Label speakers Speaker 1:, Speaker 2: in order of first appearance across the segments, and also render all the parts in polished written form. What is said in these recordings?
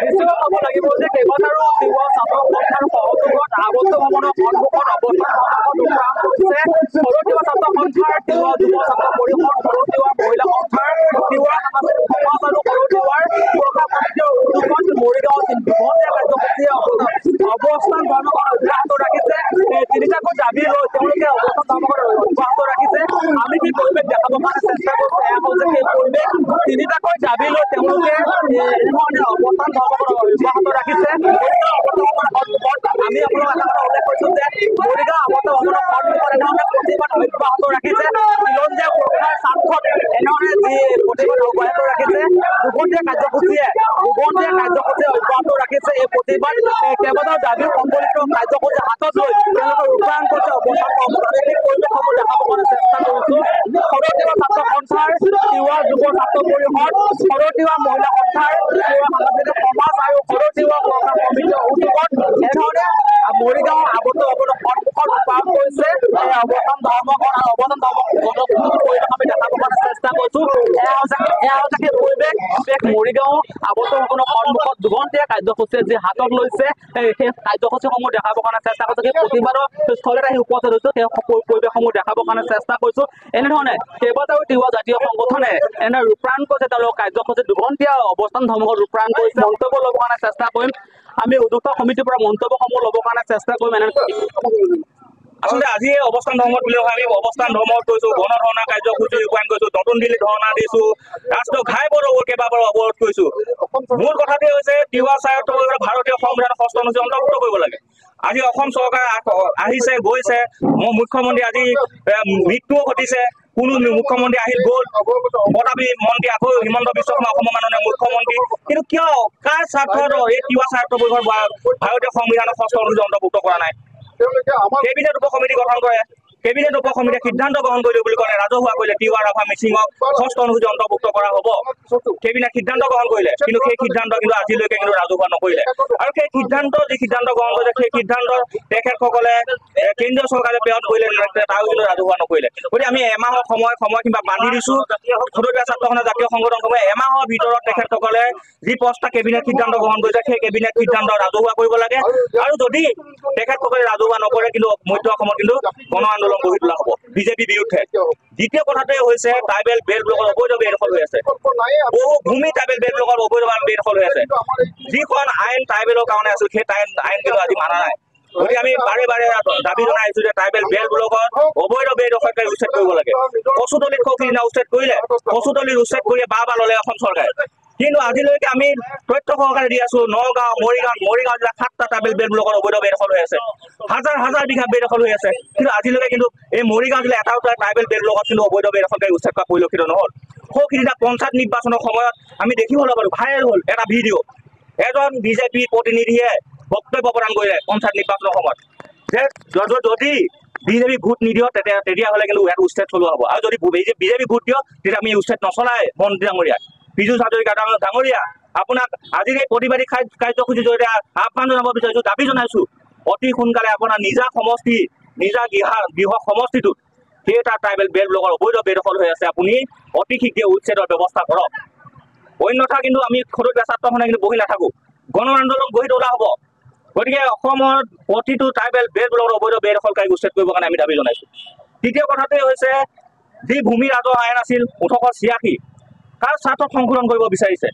Speaker 1: নিশ্চিত হ'ব লাগিব যে কেইবাটাৰো তিৱা ছাত্ৰ সন্থাৰ সহযোগত আৱদ্ধ ভৱনৰ সন্মুখত অৱস্থান কৰিছে সৰু তিৱা ছাত্ৰ সন্থাৰ তিৱা যুৱ ছাত্ৰ পৰিষদ সৰু তিৱা মহিলা সন্থাৰ তিৱা সমাজ আৰু সৰু তিৱাৰ সুৰক্ষা সমিতিৰ উদ্যোগত মৰিগাঁও দুঘণ্টীয়া কাৰ্যসূচীয়ে অৱস্থান ধৰ্মঘট অব্যাহত ৰাখিছে তিনিটাকৈ দাবী লৈ তেওঁলোকে অৱস্থান ধৰ্মঘট অব্যাহত ৰাখিছে আমি কি পৰিৱেশ দেখাব কাৰণে চেষ্টা কৰিছো এয়া হ'ল যে সেই পৰিৱেশ তিনিটাকৈ দাবী লৈ তেওঁলোকে এনেধৰণে অৱস্থান ধৰ্মঘট অব্যাহত ৰাখিছে আমি আপোনালোক এটা কথা উল্লেখ কৰিছো যে মৰিগাঁও আৱদ্ধ ভৱনৰ সন্মুখত এনেধৰণে প্ৰতিবাদ অব্যাহত ৰাখিছে খিলঞ্জীয়া সুৰক্ষাৰ স্বাৰ্থত এনেধৰণে যি প্ৰতিবাদ অব্যাহত ৰাখিছে দুঘণ্টীয়া কাৰ্যসূচীয়ে অব্যাহত ৰাখিছে এই প্ৰতিবাদ কেইবাটাও দাবী সম্বলিত কাৰ্যসূচী হাতত লৈ তেওঁলোকে ৰূপায়ণ কৰিছে অৱস্থান পৰিৱেশসমূহ দেখাব কাৰণে চেষ্টা কৰিছো সৰু তিৱা ছাত্ৰ সন্থাৰ তিৱা যুৱ ছাত্ৰ পৰিষদ সৰু তিৱা মহিলা সন্থাৰ তিৱা সাংস্কৃতিক সমাজ আৰু সৰু তিৱা সুৰক্ষা সমিতিৰ উদ্যোগত এনেধৰণে মৰিগাঁও আৱদ্ধ ভৱনৰ সন্মুখত ৰূপায়ণ কৰিছে অৱস্থান ধৰ্মঘট আৰু অৱস্থান ধৰ্মঘট পৰিৱেশ আমি দেখাব কাৰণে চেষ্টা কৰিছো এয়া হৈছে সেই পৰিৱেশ মৰিগাঁও আৱদ্ধ ভৱনৰ সন্মুখত দুঘণ্টীয়া কাৰ্যসূচীয়ে যি হাতত লৈছে সেই কাৰ্যসূচীসমূহ দেখাব কাৰণে চেষ্টা কৰিছো সেই প্ৰতিবাদৰ স্থলত আহি উপস্থিত হৈছো সেই পৰিৱেশসমূহ দেখাব কাৰণে চেষ্টা কৰিছো এনেধৰণে কেইবাটাও তিৱা জাতীয় সংগঠনে এনে ৰূপায়ণ কৰিছে তেওঁলোকৰ কাৰ্যসূচী দুঘণ্টীয়া অৱস্থান ধৰ্মঘট ৰূপায়ণ কৰিছে মন্তব্য ল'বৰ কাৰণে চেষ্টা কৰিম আমি উদ্যোক্তা সমিতিৰ পৰা মন্তব্যসমূহ ল'বৰ কাৰণে চেষ্টা কৰিম আচলতে আজি অৱস্থান ধৰ্মঘট বুলি আমি অৱস্থান ধৰ্মঘট কৰিছো গণধৰ্ণা কাৰ্যসূচী ৰূপায়ণ কৰিছো নতুন দিল্লীত ধৰ্ণা দিছো ৰাষ্ট্ৰীয় ঘাইপথ কেইবাবাৰো অৱৰোধ কৰিছো মূল কথাটোৱে হৈছে তিৱা স্বায়ত্ব ভাৰতীয় সংবিধানৰ ৬ষ্ঠ অনুচ্ছেদ অন্তৰ্ভুক্ত কৰিব লাগে আজি অসম চৰকাৰ আহিছে গৈছে মুখ্যমন্ত্ৰী আজি মৃত্যুও ঘটিছে কোনো মুখ্যমন্ত্ৰী আহিল গ'ল পদাবী মন্ত্ৰী আকৌ হিমন্ত বিশ্ব শৰ্মা অসমৰ মাননীয় মুখ্যমন্ত্ৰী কিন্তু কিয় কাৰ স্বাৰ্থত এই তিৱা স্বায়ত্ব পৰিষদ ভাৰতীয় সংবিধানৰ ৬ষ্ঠ অনুচ্ছেদ অন্তৰ্ভুক্ত কৰা নাই কেবিনেট উপ সমিতি গঠন কৰে কেবিনেট উপ সমিতিয়ে সিদ্ধান্ত গ্ৰহণ কৰিলে বুলি ক'লে ৰাজহুৱা কৰিলে তিৱা ৰাভা মিচিঙক ৬ষ্ঠ অনুচ্ছেদ অন্তৰ্ভুক্ত কৰা হ'ব কেবিনেট সিদ্ধান্ত গ্ৰহণ কৰিলে কিন্তু সেই সিদ্ধান্ত কিন্তু আজিলৈকে কিন্তু ৰাজহুৱা নকৰিলে আৰু সেই সিদ্ধান্ত যি সিদ্ধান্ত গ্ৰহণ কৰিলে সেই সিদ্ধান্ত তেখেতসকলে কেন্দ্ৰীয় চৰকাৰে প্ৰেৰণ কৰিলে তাৰো কিন্তু ৰাজহুৱা নকৰিলে গতিকে আমি এমাহৰ সময় কিবা বান্ধি দিছো সৰু তিৱা ছাত্ৰ সন্থা জাতীয় সংগঠনসমূহে এমাহৰ ভিতৰত তেখেতসকলে যি প্ৰস্তাৱ কেবিনেট সিদ্ধান্ত গ্ৰহণ কৰিছে সেই কেবিনেট সিদ্ধান্ত ৰাজহুৱা কৰিব লাগে আৰু যদি তেখেতসকলে ৰাজহুৱা নকৰে কিন্তু মধ্য অসমত কিন্তু গণ আন্দোলন গঢ়ি তোলা হ'ব বিজেপি বিৰুদ্ধে দ্বিতীয় কথাটোৱে হৈছে ট্ৰাইবেল বেল্ট ব্লকৰ অবৈধ বেদখল হৈ আছে বহু ভূমি ট্ৰাইবেল বেল্ট ব্লকৰ অবৈধ বেদখল হৈ আছে যিখন আইন ট্ৰাইবেলৰ কাৰণে আছিল সেই আইন কিন্তু আজি মানা নাই গতিকে আমি বাৰে বাৰে দাবী জনাই আহিছো যে ট্ৰাইবেল বেল্ট ব্লকত অবৈধ বেদখলকাৰী উচ্ছেদ কৰিব লাগে কচুতলিত সিদিনা উচ্ছেদ কৰিলে কচুতলিত উচ্ছেদ কৰি বাহ ল'লে অসম চৰকাৰে কিন্তু আজিলৈকে আমি তথ্য সহকাৰে দি আছো নগাঁও মৰিগাঁও জিলাত 7টা ট্ৰাইবেল বেল্ট ব্লকৰ অবৈধ বেদখল হৈ আছে হাজাৰ বিঘা বেদখল হৈ আছে কিন্তু আজিলৈকে কিন্তু এই মৰিগাঁও জিলা এটাও ট্ৰাইবেল বেল্ট ব্লকত কিন্তু অবৈধ বেদখলকাৰী উচ্ছেদ কৰা পৰিলক্ষিত নহ'ল সিদিনা পঞ্চায়ত নিৰ্বাচনৰ সময়ত আমি দেখিবলৈ পালো ভাইৰেল হ'ল এটা ভিডিঅ' এজন বিজেপি প্ৰতিনিধিয়ে বক্তব্য প্ৰদান কৰিলে পঞ্চায়ত নিৰ্বাচনৰ সময়ত যে যদি বিজেপি ভোট নিদিয়ক তেতিয়াহ'লে কিন্তু ইয়াত উচ্ছেদ চলোৱা হ'ব আৰু যদি বিজেপি ভোট দিয়ক তেতিয়া আমি উচ্ছেদ নচলাই মন্ত্ৰী ডাঙৰীয়া পীযুষ হাজৰিকা ডাঙৰীয়া আপোনাক আজিৰ এই প্ৰতিবাদী কাৰ্যসূচীৰ জৰিয়তে আহ্বান জনাব বিচাৰিছো দাবী জনাইছো অতি সোনকালে আপোনাৰ নিজা গৃহ সমষ্টিটোত কেইটা ট্ৰাইবেল বেল্ট ব্লকৰ অবৈধ বেদখল হৈ আছে আপুনি অতি শীঘ্ৰে উচ্ছেদৰ ব্যৱস্থা কৰক অন্যথা কিন্তু আমি সৰু তিৱা ছাত্ৰ সন্থাই কিন্তু বহি নাথাকো গণ আন্দোলন গঢ়ি তোলা হ'ব গতিকে অসমৰ প্ৰতিটো ট্ৰাইবেল বেল্ট ব্লকৰ অবৈধ বেদখলকাৰী উচ্ছেদ কৰিবৰ কাৰণে আমি দাবী জনাইছো তৃতীয় কথাটোৱে হৈছে যি ভূমি ৰাজহ আইন আছিল 1886 কাৰ স্বাৰ্থত সংশোধন কৰিব বিচাৰিছে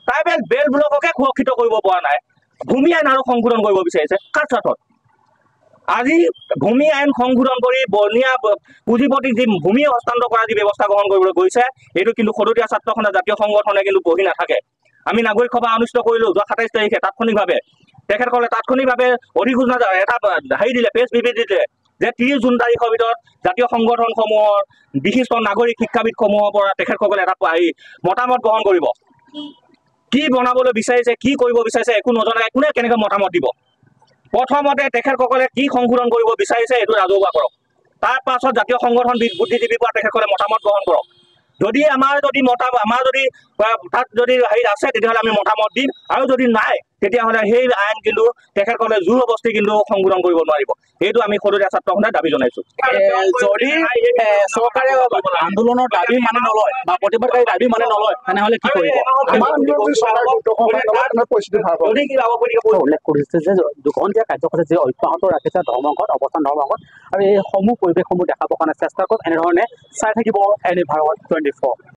Speaker 1: ট্ৰাইবেল বেল্ট ব্লককে সুৰক্ষিত কৰিব পৰা নাই ভূমি আইন আৰু সংশোধন কৰিব বিচাৰিছে কাৰ স্বাৰ্থত আজি ভূমি আইন সংশোধন কৰি বৰ্ণীয়া পুঁজিপতিক যি ভূমি হস্তান্তৰ কৰা যি ব্যৱস্থা গ্ৰহণ কৰিবলৈ গৈছে এইটো কিন্তু সৰু তিৱা ছাত্ৰ সন্থা জাতীয় সংগঠনে কিন্তু বহি নাথাকে আমি নাগৰিক সভা অনুষ্ঠিত কৰিলো যোৱা 27 তাৰিখে তাৎক্ষণিকভাৱে তেখেতসকলে তাৎক্ষণিকভাৱে অধিসূচনা এটা দিলে প্ৰেছ বিবৃতি দিলে যে 30 জুন তাৰিখৰ ভিতৰত জাতীয় সংগঠনসমূহৰ বিশিষ্ট নাগৰিক শিক্ষাবিদসমূহৰ পৰা তেখেতসকলে এটা মতামত গ্ৰহণ কৰিব কি বনাবলৈ বিচাৰিছে কি কৰিব বিচাৰিছে একো নজনাকৈ কোনে কেনেকৈ মতামত দিব প্ৰথমতে তেখেতসকলে কি সংশোধন কৰিব বিচাৰিছে এইটো ৰাজহুৱা কৰক তাৰ পাছত জাতীয় সংগঠন বুদ্ধিজীৱীৰ পৰা তেখেতসকলে মতামত গ্ৰহণ কৰক যদি আমাৰ যদি তাত যদি আছে তেতিয়াহ'লে আমি মতামত দিম আৰু যদি নাই তেতিয়াহ'লে সেই আইন কিন্তু তেখেতসকলে জোৰ অৱস্থি কিন্তু সংশোধন কৰিব নোৱাৰিব। এইটো আমি সদৰীয়া ছাত্ৰ সন্থাই দাবী জনাইছো। যদি চৰকাৰে আন্দোলনৰ দাবী মানি নলয় বা প্ৰতিবাদকাৰী দাবী মানি নলয় তেনেহ'লে কি কৰিব? উল্লেখ কৰিছে যে দুঘণ্টীয়া কাৰ্যসূচী যি অব্যাহত ৰাখিছে ধৰ্মঘট অৱস্থান ধৰ্মঘট, আৰু এই সমূহ পৰিৱেশসমূহ দেখাবৰ কাৰণে চেষ্টা কৰক। এনেধৰণে চাই থাকিব এনি ভাৰত 24।